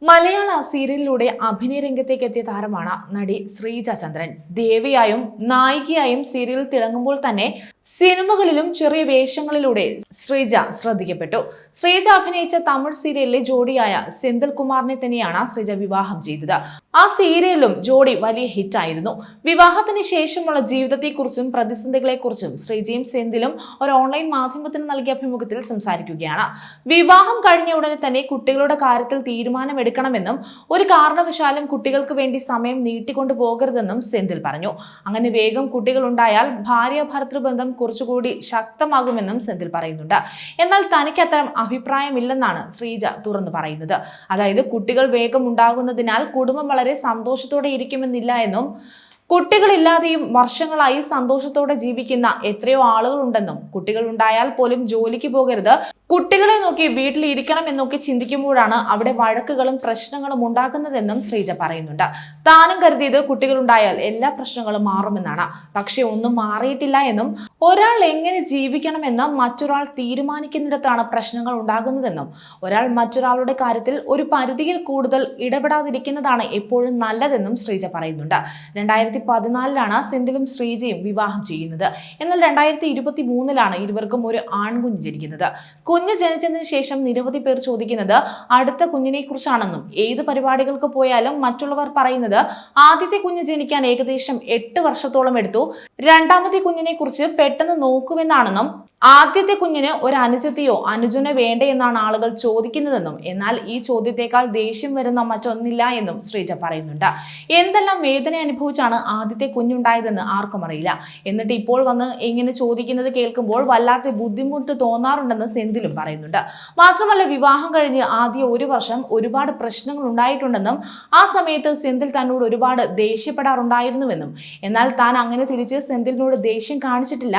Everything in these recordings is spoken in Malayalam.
മലയാള സീരിയലിലൂടെ അഭിനയ രംഗത്തേക്ക് എത്തിയ താരമാണ് നടി ശ്രീജ ചന്ദ്രൻ. ദേവിയായും നായികയായും സീരിയലിൽ തിളങ്ങുമ്പോൾ തന്നെ സിനിമകളിലും ചെറിയ വേഷങ്ങളിലൂടെ ശ്രീജ ശ്രദ്ധിക്കപ്പെട്ടു. ശ്രീജ അഭിനയിച്ച തമിഴ് സീരിയലിലെ ജോഡിയായ സെന്തിൽ കുമാറിനെ തന്നെയാണ് ശ്രീജ വിവാഹം ചെയ്തത്. ആ സീരിയലിലും ജോഡി വലിയ ഹിറ്റായിരുന്നു. വിവാഹത്തിന് ശേഷമുള്ള ജീവിതത്തെക്കുറിച്ചും പ്രതിസന്ധികളെക്കുറിച്ചും ശ്രീജയും സെന്തിലും ഒരു ഓൺലൈൻ മാധ്യമത്തിന് നൽകിയ അഭിമുഖത്തിൽ സംസാരിക്കുകയാണ്. വിവാഹം കഴിഞ്ഞ ഉടനെ തന്നെ കുട്ടികളുടെ കാര്യത്തിൽ തീരുമാനമെടുക്കണമെന്നും ഒരു കാരണവശാലും കുട്ടികൾക്ക് വേണ്ടി സമയം നീട്ടിക്കൊണ്ടു പോകരുതെന്നും സെന്തിൽ പറഞ്ഞു. അങ്ങനെ വേഗം കുട്ടികൾ ഉണ്ടായാൽ ഭാര്യ ഭർതൃബന്ധം കുറച്ചുകൂടി ശക്തമാകുമെന്നും സെന്തിൽ പറയുന്നുണ്ട്. എന്നാൽ തനിക്ക് അത്തരം അഭിപ്രായമില്ലെന്നാണ് ശ്രീജ തുറന്നു പറയുന്നത്. അതായത് കുട്ടികൾ വേഗം ഉണ്ടാകുന്നതിനാൽ കുടുംബം വളരെ സന്തോഷത്തോടെ ഇരിക്കുമെന്നില്ല എന്നും കുട്ടികളില്ലാതെയും വർഷങ്ങളായി സന്തോഷത്തോടെ ജീവിക്കുന്ന എത്രയോ ആളുകളുണ്ടെന്നും കുട്ടികൾ ഉണ്ടായാൽ പോലും ജോലിക്ക് പോകരുത്, കുട്ടികളെ നോക്കി വീട്ടിലിരിക്കണം എന്നൊക്കെ ചിന്തിക്കുമ്പോഴാണ് അവിടെ വഴക്കുകളും പ്രശ്നങ്ങളും ഉണ്ടാകുന്നതെന്നും ശ്രീജ പറയുന്നുണ്ട്. താനും കരുതിയത് കുട്ടികളുണ്ടായാൽ എല്ലാ പ്രശ്നങ്ങളും മാറുമെന്നാണ്. പക്ഷെ ഒന്നും മാറിയിട്ടില്ല എന്നും ഒരാൾ എങ്ങനെ ജീവിക്കണമെന്ന് മറ്റൊരാൾ തീരുമാനിക്കുന്നിടത്താണ് പ്രശ്നങ്ങൾ ഉണ്ടാകുന്നതെന്നും ഒരാൾ മറ്റൊരാളുടെ കാര്യത്തിൽ ഒരു പരിധിയിൽ കൂടുതൽ ഇടപെടാതിരിക്കുന്നതാണ് എപ്പോഴും നല്ലതെന്നും ശ്രീജ പറയുന്നുണ്ട്. 2014 സെന്തിലും ശ്രീജയും വിവാഹം ചെയ്യുന്നത്. എന്നാൽ 2023 ഇരുവർക്കും ഒരു ആൺകുഞ്ഞ് ജനിക്കുന്നത്. കുഞ്ഞ് ജനിച്ചതിന് ശേഷം നിരവധി പേർ ചോദിക്കുന്നത് അടുത്ത കുഞ്ഞിനെ കുറിച്ചാണെന്നും ഏത് പരിപാടികൾക്ക് പോയാലും മറ്റുള്ളവർ പറയുന്നത് ആദ്യത്തെ കുഞ്ഞ് ജനിക്കാൻ ഏകദേശം 8 വർഷത്തോളം എടുത്തു, രണ്ടാമത്തെ കുഞ്ഞിനെ കുറിച്ച് പെട്ടെന്ന് നോക്കുമെന്നാണെന്നും ആദ്യത്തെ കുഞ്ഞിന് ഒരു അനുജത്തെയോ അനുജനെ വേണ്ടേ എന്നാണ് ആളുകൾ ചോദിക്കുന്നതെന്നും എന്നാൽ ഈ ചോദ്യത്തെക്കാൾ ദേഷ്യം വരുന്ന മറ്റൊന്നില്ല എന്നും ശ്രീജ പറയുന്നുണ്ട്. എന്തെല്ലാം വേദന അനുഭവിച്ചാണ് ആദ്യത്തെ കുഞ്ഞുണ്ടായതെന്ന് ആർക്കും അറിയില്ല. എന്നിട്ട് ഇപ്പോൾ വന്ന് ഇങ്ങനെ ചോദിക്കുന്നത് കേൾക്കുമ്പോൾ വല്ലാത്ത ബുദ്ധിമുട്ട് തോന്നാറുണ്ടെന്ന് സെന്തിലും പറയുന്നുണ്ട്. മാത്രമല്ല വിവാഹം കഴിഞ്ഞ് ആദ്യ 1 വർഷം ഒരുപാട് പ്രശ്നങ്ങൾ ഉണ്ടായിട്ടുണ്ടെന്നും ആ സമയത്ത് സെന്തിൽ തന്നോട് ഒരുപാട് ദേഷ്യപ്പെടാറുണ്ടായിരുന്നുവെന്നും എന്നാൽ താൻ അങ്ങനെ തിരിച്ച് സെന്തിലിനോട് ദേഷ്യം കാണിച്ചിട്ടില്ല,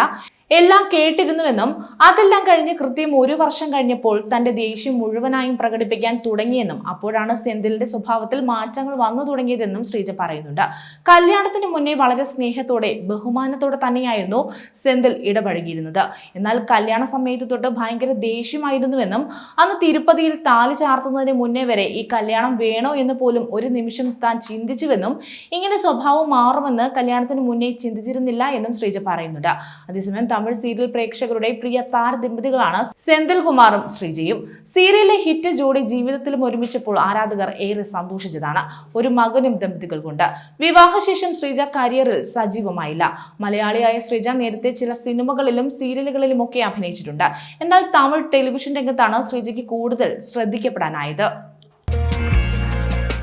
എല്ലാം കേട്ടിരുന്നുവെന്നും അതെല്ലാം കഴിഞ്ഞ് കൃത്യം 1 വർഷം കഴിഞ്ഞപ്പോൾ തന്റെ ദേഷ്യം മുഴുവനായും പ്രകടിപ്പിക്കാൻ തുടങ്ങിയെന്നും അപ്പോഴാണ് സെന്തിലിന്റെ സ്വഭാവത്തിൽ മാറ്റങ്ങൾ വന്നു തുടങ്ങിയതെന്നും ശ്രീജ പറയുന്നുണ്ട്. കല്യാണത്തിന് മുന്നേ വളരെ സ്നേഹത്തോടെ ബഹുമാനത്തോടെ തന്നെയായിരുന്നു സെന്തിൽ ഇടപഴകിയിരുന്നത്. എന്നാൽ കല്യാണ സമയത്ത് തൊട്ട് ഭയങ്കര ദേഷ്യമായിരുന്നുവെന്നും അന്ന് തിരുപ്പതിയിൽ താലി ചാർത്തുന്നതിന് മുന്നേ വരെ ഈ കല്യാണം വേണോ എന്ന് പോലും ഒരു നിമിഷം താൻ ചിന്തിച്ചുവെന്നും ഇങ്ങനെ സ്വഭാവം മാറുമെന്ന് കല്യാണത്തിന് മുന്നേ ചിന്തിച്ചിരുന്നില്ല എന്നും ശ്രീജ പറയുന്നുണ്ട്. അതേസമയം തമിഴ് സീരിയൽ പ്രേക്ഷകരുടെ പ്രിയ താരദമ്പതികളാണ് സെന്തിൽ കുമാറും ശ്രീജയും. സീരിയലിലെ ഹിറ്റ് ജോഡി ജീവിതത്തിലും ഒരുമിച്ചപ്പോൾ ആരാധകർ ഏറെ സന്തോഷിച്ചതാണ്. ഒരു മകനും ദമ്പതികൾക്കുണ്ട്. വിവാഹശേഷം ശ്രീജ കരിയറിൽ സജീവമായില്ല. മലയാളിയായ ശ്രീജ നേരത്തെ ചില സിനിമകളിലും സീരിയലുകളിലും ഒക്കെ അഭിനയിച്ചിട്ടുണ്ട്. എന്നാൽ തമിഴ് ടെലിവിഷൻ രംഗത്താണ് ശ്രീജയ്ക്ക് കൂടുതൽ ശ്രദ്ധിക്കപ്പെടാനായത്.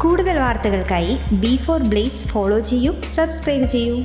കൂടുതൽ വാർത്തകൾക്കായി B4 Blaze ഫോളോ ചെയ്യൂ, സബ്സ്ക്രൈബ് ചെയ്യൂ.